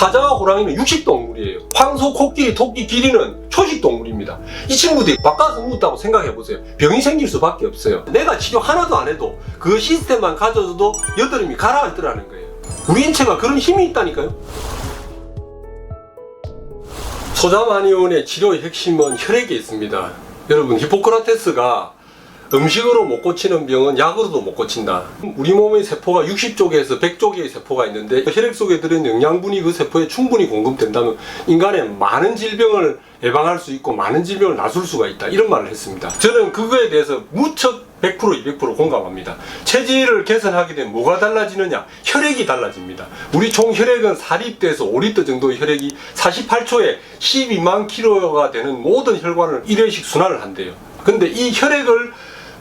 사자와 호랑이는 육식동물이에요. 황소, 코끼리, 토끼, 기린은 초식동물입니다. 이 친구들이 바꿔서 묻었다고 생각해보세요. 병이 생길 수밖에 없어요. 내가 치료 하나도 안 해도 그 시스템만 가져줘도 여드름이 가라앉더라는 거예요. 우리 인체가 그런 힘이 있다니까요. 소자마니온의 치료의 핵심은 혈액에 있습니다. 여러분, 히포크라테스가 음식으로 못 고치는 병은 약으로도 못 고친다. 우리 몸의 세포가 60쪽에서 100쪽의 세포가 있는데 혈액 속에 들어있는 영양분이 그 세포에 충분히 공급된다면 인간의 많은 질병을 예방할 수 있고 많은 질병을 나술 수가 있다. 이런 말을 했습니다. 저는 그거에 대해서 무척 100% 200% 공감합니다. 체질을 개선하게 되면 뭐가 달라지느냐? 혈액이 달라집니다. 우리 총 혈액은 4리터에서 5리터 정도의 혈액이 48초에 12만 킬로가 되는 모든 혈관을 1회씩 순환을 한대요. 근데 이 혈액을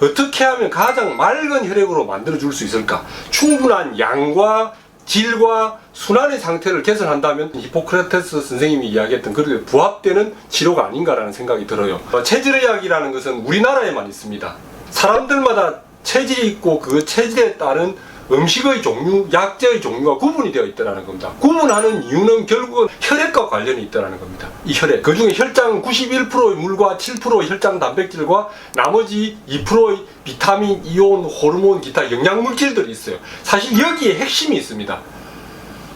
어떻게 하면 가장 맑은 혈액으로 만들어줄 수 있을까? 충분한 양과 질과 순환의 상태를 개선한다면 히포크라테스 선생님이 이야기했던 그렇게 부합되는 치료가 아닌가라는 생각이 들어요. 체질의학이라는 것은 우리나라에만 있습니다. 사람들마다 체질이 있고 그 체질에 따른 음식의 종류, 약재의 종류가 구분이 되어 있다는 겁니다. 구분하는 이유는 결국은 혈액과 관련이 있다는 겁니다. 이 혈액. 그 중에 혈장 91%의 물과 7%의 혈장 단백질과 나머지 2%의 비타민, 이온, 호르몬, 기타 영양물질들이 있어요. 사실 여기에 핵심이 있습니다.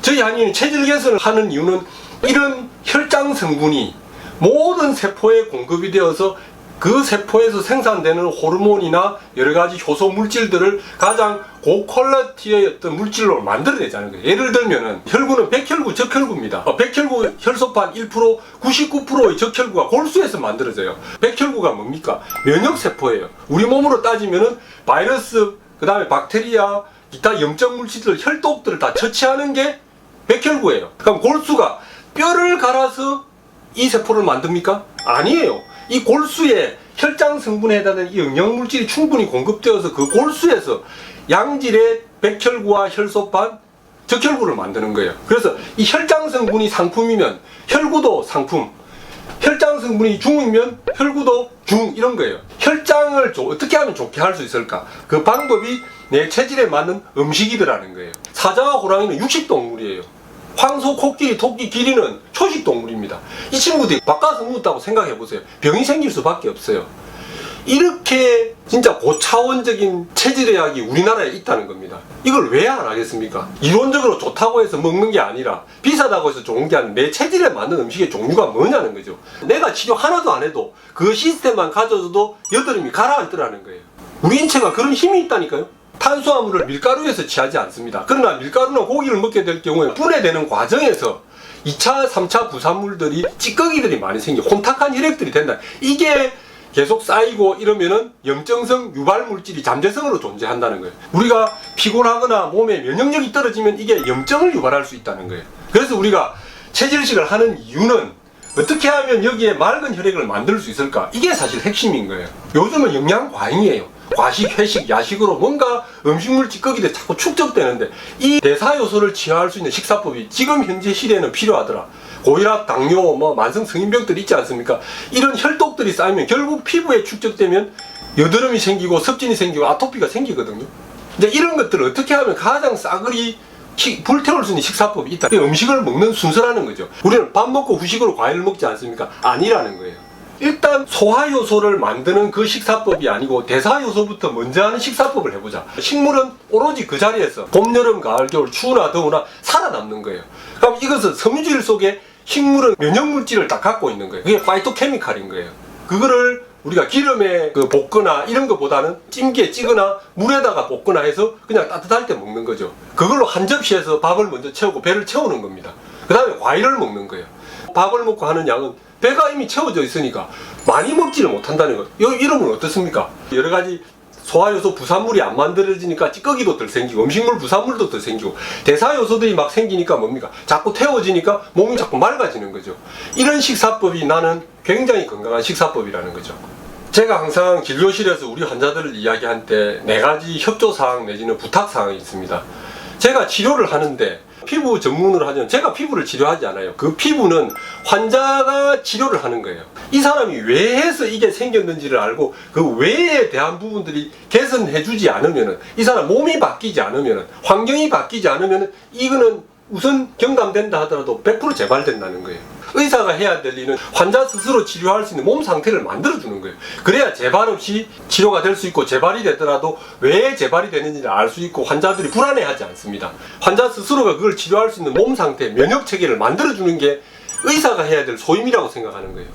저희 한의원이 체질 개선을 하는 이유는 이런 혈장 성분이 모든 세포에 공급이 되어서 그 세포에서 생산되는 호르몬이나 여러가지 효소 물질들을 가장 고퀄리티의 어떤 물질로 만들어내자는 거예요. 예를 들면은 혈구는 백혈구, 적혈구입니다. 백혈구 혈소판 1%, 99%의 적혈구가 골수에서 만들어져요. 백혈구가 뭡니까? 면역세포예요. 우리 몸으로 따지면은 바이러스, 그 다음에 박테리아, 기타 염증 물질들, 혈독들을 다 처치하는 게 백혈구예요. 그럼 골수가 뼈를 갈아서 이 세포를 만듭니까? 아니에요. 이 골수에 혈장 성분에 해당하는 이 영양물질이 충분히 공급되어서 그 골수에서 양질의 백혈구와 혈소판, 적혈구를 만드는 거예요. 그래서 이 혈장 성분이 상품이면 혈구도 상품, 혈장 성분이 중이면 혈구도 중, 이런 거예요. 혈장을 어떻게 하면 좋게 할 수 있을까? 그 방법이 내 체질에 맞는 음식이더라는 거예요. 사자와 호랑이는 육식동물이에요. 황소, 코끼리, 토끼, 기린은 초식동물입니다. 이 친구들이 바꿔서 묻었다고 생각해보세요. 병이 생길 수밖에 없어요. 이렇게 진짜 고차원적인 체질의학이 우리나라에 있다는 겁니다. 이걸 왜 안 하겠습니까? 이론적으로 좋다고 해서 먹는 게 아니라 비싸다고 해서 좋은 게 아니라 내 체질에 맞는 음식의 종류가 뭐냐는 거죠. 내가 치료 하나도 안 해도 그 시스템만 가져줘도 여드름이 가라앉더라는 거예요. 우리 인체가 그런 힘이 있다니까요. 탄수화물을 밀가루에서 취하지 않습니다. 그러나 밀가루나 고기를 먹게 될 경우에 분해되는 과정에서 2차, 3차 부산물들이 찌꺼기들이 많이 생겨 혼탁한 혈액들이 된다. 이게 계속 쌓이고 이러면은 염증성 유발물질이 잠재성으로 존재한다는 거예요. 우리가 피곤하거나 몸에 면역력이 떨어지면 이게 염증을 유발할 수 있다는 거예요. 그래서 우리가 체질식을 하는 이유는 어떻게 하면 여기에 맑은 혈액을 만들 수 있을까? 이게 사실 핵심인 거예요. 요즘은 영양과잉이에요. 과식, 회식, 야식으로 뭔가 음식물 찌꺼기들이 자꾸 축적되는데 이 대사요소를 치유할 수 있는 식사법이 지금 현재 시대에는 필요하더라. 고혈압, 당뇨, 만성 성인병들이 있지 않습니까? 이런 혈독들이 쌓이면 결국 피부에 축적되면 여드름이 생기고 습진이 생기고 아토피가 생기거든요. 이제 이런 것들을 어떻게 하면 가장 싸그리 불태울 수 있는 식사법이 있다. 음식을 먹는 순서라는 거죠. 우리는 밥 먹고 후식으로 과일을 먹지 않습니까? 아니라는 거예요. 일단 소화효소를 만드는 그 식사법이 아니고 대사효소부터 먼저 하는 식사법을 해보자. 식물은 오로지 그 자리에서 봄, 여름, 가을, 겨울 추우나 더우나 살아남는 거예요. 그럼 이것은 섬유질 속에 식물은 면역물질을 다 갖고 있는 거예요. 그게 파이토케미칼인 거예요. 그거를 우리가 기름에 볶거나 이런 것보다는 찜기에 찌거나 물에다가 볶거나 해서 그냥 따뜻할 때 먹는 거죠. 그걸로 한 접시에서 밥을 먼저 채우고 배를 채우는 겁니다. 그 다음에 과일을 먹는 거예요. 밥을 먹고 하는 양은 배가 이미 채워져 있으니까 많이 먹지를 못한다는 거예요. 이러면 어떻습니까? 여러 가지 소화효소 부산물이 안 만들어지니까 찌꺼기도 덜 생기고 음식물 부산물도 덜 생기고 대사요소들이 막 생기니까 뭡니까? 자꾸 태워지니까 몸이 자꾸 맑아지는 거죠. 이런 식사법이 나는 굉장히 건강한 식사법이라는 거죠. 제가 항상 진료실에서 우리 환자들을 이야기할 때 4가지 협조사항 내지는 부탁사항이 있습니다. 제가 치료를 하는데 피부 전문으로 하면 제가 피부를 치료하지 않아요. 그 피부는 환자가 치료를 하는 거예요. 이 사람이 왜 해서 이게 생겼는지를 알고 그 왜에 대한 부분들이 개선해 주지 않으면은 이 사람 몸이 바뀌지 않으면은 환경이 바뀌지 않으면은 이거는 우선 경감된다 하더라도 100% 재발된다는 거예요. 의사가 해야 될 일은 환자 스스로 치료할 수 있는 몸 상태를 만들어주는 거예요. 그래야 재발 없이 치료가 될 수 있고, 재발이 되더라도 왜 재발이 되는지를 알 수 있고 환자들이 불안해하지 않습니다. 환자 스스로가 그걸 치료할 수 있는 몸 상태, 면역 체계를 만들어주는 게 의사가 해야 될 소임이라고 생각하는 거예요.